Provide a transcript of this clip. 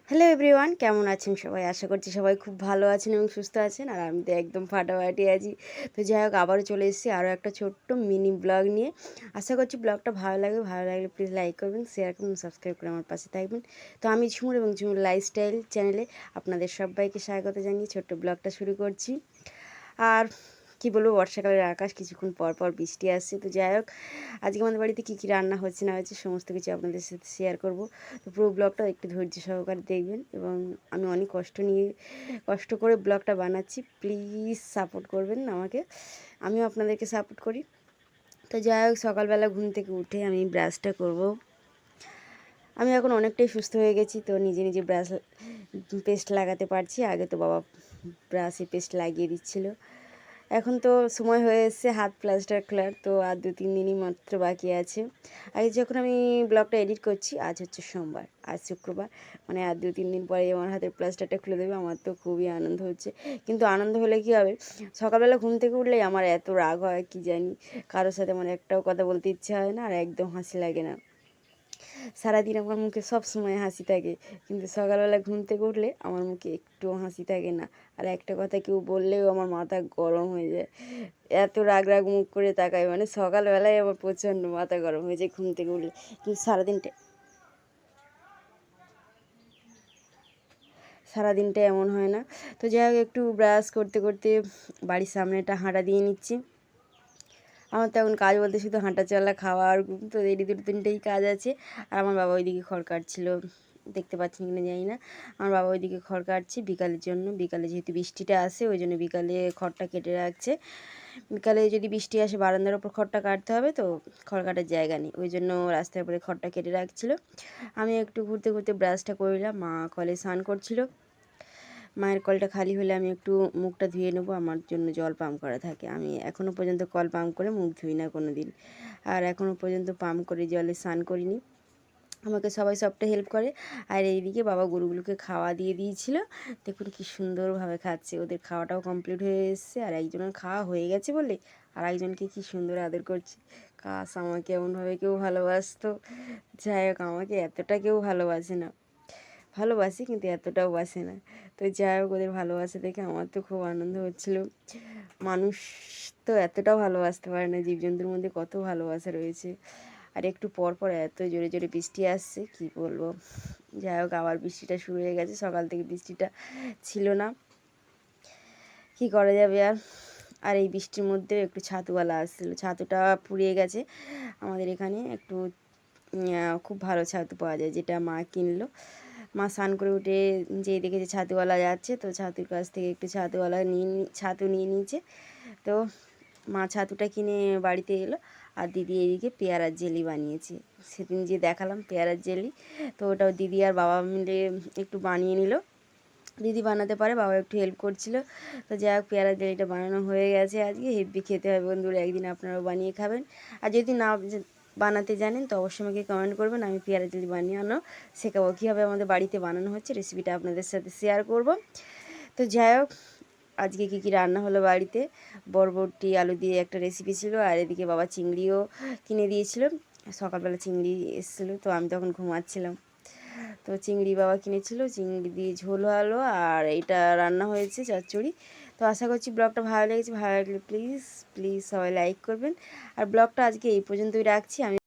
Hello everyone, কেমন আছেন সবাই? আশা করছি সবাই খুব ভালো আছেন এবং সুস্থ আছেন। আর আমি তো একদম ফাটাফাটি আছি। তো যাই হোক, আবারও চলে এসেছি আরও একটা ছোট্ট মিনি ব্লগ নিয়ে। আশা করছি ব্লগটা ভালো লাগবে। ভালো লাগলে প্লিজ লাইক করবেন, শেয়ার করবেন, সাবস্ক্রাইব করে আমার পাশে থাকবেন। তো আমি ঝুমুর এবং ঝুমুর লাইফস্টাইল চ্যানেলে আপনাদের সবাইকে স্বাগত জানিয়ে ছোট্ট ব্লগটা শুরু করছি। আর কি বলবো, বর্ষাকালের আকাশ, কিছুক্ষণ পর পর বৃষ্টি আসছে। তো যাই হোক, আজকে আমাদের বাড়িতে কী কী রান্না হচ্ছে না হচ্ছে সমস্ত কিছু আপনাদের সাথে শেয়ার করব। তো পুরো ব্লগটা একটু ধৈর্য সহকারে দেখবেন এবং আমি অনেক কষ্ট করে ব্লগটা বানাচ্ছি। প্লিজ সাপোর্ট করবেন আমাকে, আমিও আপনাদেরকে সাপোর্ট করি। তো যাই হোক, সকালবেলা ঘুম থেকে উঠে আমি ব্রাশটা করব। আমি এখন অনেকটাই সুস্থ হয়ে গেছি, তো নিজে নিজে পেস্ট লাগাতে পারছি। আগে তো বাবা ব্রাশে পেস্ট লাগিয়ে দিচ্ছিলো। এখন তো সময় হয়ে এসছে হাত প্লাস্টার খোলার, তো আর 2-3 দিনই মাত্র বাকি আছে। আগে যখন আমি ব্লগটা এডিট করছি, আজ হচ্ছে সোমবার, আজ শুক্রবার, মানে আর 2-3 দিন পরে আমার হাতের প্লাস্টারটা খুলে দেবে। আমার তো খুবই আনন্দ হচ্ছে। কিন্তু আনন্দ হলে কী হবে, সকালবেলা ঘুম থেকে উঠলেই আমার এত রাগ হয় কি জানি, কারোর সাথে আমার একটাও কথা বলতে ইচ্ছে হয় না, আর একদম হাসি লাগে না। সারাদিন আমার মুখে সব সময় হাসি থাকে, কিন্তু সকালবেলা ঘুম থেকে উঠলে আমার মুখে একটুও হাসি থাকে না। আর একটা কথা কেউ বললেও আমার মাথা গরম হয়ে যায়, এত রাগ রাগ মুখ করে তাকাই, মানে সকালবেলায় আমার প্রচণ্ড মাথা গরম হয়ে যায় ঘুম থেকে উঠলে। কিন্তু সারাদিনটা এমন হয় না। তো যাই হোক, একটু ব্রাশ করতে করতে বাড়ির সামনেটা হাঁটা দিয়ে নিচ্ছি। আমার তো এখন কাজ বলতে শুধু হাঁটা চলা, খাওয়া আর ঘুম, তো এই দুটো তিনটেই কাজ আছে। আর আমার বাবা ওইদিকে খড় কাটছিল, দেখতে পাচ্ছেন কিনা জানি না। আমার বাবা ওইদিকে খড় কাটছে বিকালের জন্য। বিকালে যেহেতু বৃষ্টিটা আসে, ওই জন্য বিকালে খড়টা কেটে রাখছে। বিকালে যদি বৃষ্টি আসে, বারান্দার ওপর খড়টা কাটতে হবে, তো খড় কাটার জায়গা নেই, ওই জন্য রাস্তার উপরে খড়টা কেটে রাখছিল। আমি একটু ঘুরতে ঘুরতে ব্রাশটা করলাম। মা কলে স্নান করছিল। মায়ের কলটা খালি হলে আমি একটু মুখটা ধুয়ে নেবো, আমার জন্য জল পাম্প করা থাকে। আমি এখনও পর্যন্ত কল পাম্প করে মুখ ধুই না কোনো দিন, আর এখনও পর্যন্ত পাম্প করে জলে স্নান করিনি। আমাকে সবাই সবটা হেল্প করে। আর এইদিকে বাবা গরুগুলোকে খাওয়া দিয়ে দিয়েছিল, দেখুন কি সুন্দরভাবে খাচ্ছে। ওদের খাওয়াটাও কমপ্লিট হয়ে এসছে, আর একজনের খাওয়া হয়ে গেছে বলে আর একজনকে কি সুন্দর আদর করছে। কাশ আমাকে এমনভাবে কেউ ভালোবাসতো। যাই হোক, আমাকে এতটা কেউ ভালোবাসে না, ভালোবাসি কিন্তু এতটাও বাসে না। তো যাই হোক, ওদের ভালোবাসা দেখে আমার তো খুব আনন্দ হচ্ছিলো। মানুষ তো এতটাও ভালোবাসতে পারে না, জীবজন্তুর মধ্যে কত ভালোবাসা রয়েছে। আর একটু পর পর এত জোরে জোরে বৃষ্টি আসছে, কি বলবো। যাই হোক, আবার বৃষ্টিটা শুরু হয়ে গেছে। সকাল থেকে বৃষ্টিটা ছিল না, কি করা যাবে আর। আর এই বৃষ্টির মধ্যেও একটু ছাতুওয়ালা আসছিলো, ছাতুটা পুড়িয়ে গেছে। আমাদের এখানে একটু খুব ভালো ছাতু পাওয়া যায়, যেটা মা কিনলো। মা স্নান করে উঠে যেই দেখেছে ছাতুওয়ালা যাচ্ছে, তো ছাতুর কাছ থেকে একটু ছাতু নিয়ে নিয়েছে। তো মা ছাতুটা কিনে বাড়িতে এলো, আর দিদি এদিকে পেয়ারার জেলি বানিয়েছে। সেদিন যে দেখালাম পেয়ারার জেলি, তো ওটাও দিদি আর বাবা মিলে একটু বানিয়ে নিল। দিদি বানাতে পারে, বাবা একটু হেল্প করছিল। তো যাই হোক, পেয়ারার জেলিটা বানানো হয়ে গেছে। আজকে হেব্বি খেতে হবে বন্ধুরা, একদিন আপনারাও বানিয়ে খাবেন। আর যদি না বানাতে জানেন তো অবশ্যই আমাকে কমেন্ট করবেন, আমি পেয়ারা জেলি বানানো শেখাবো। কীভাবে আমাদের বাড়িতে বানানো হচ্ছে রেসিপিটা আপনাদের সাথে শেয়ার করব। তো যাই হোক, আজকে কী কী রান্না হলো বাড়িতে, বরবটি আলু দিয়ে একটা রেসিপি ছিল, আর এদিকে বাবা চিংড়িও কিনে দিয়েছিল। সকালবেলা চিংড়ি এসেছিলো, তো আমি তখন ঘুমাচ্ছিলাম। তো চিংড়ি বাবা কিনেছিল, চিংড়ি দিয়ে ঝোল হলো, আর এইটা রান্না হয়েছে চচ্চড়ি। তো আশা করছি ব্লগটা ভালো লেগেছে। ভালো লাগলে প্লিজ প্লিজ সবাই লাইক করবেন। আর ব্লগটা আজকে এই পর্যন্তই রাখছি। আমি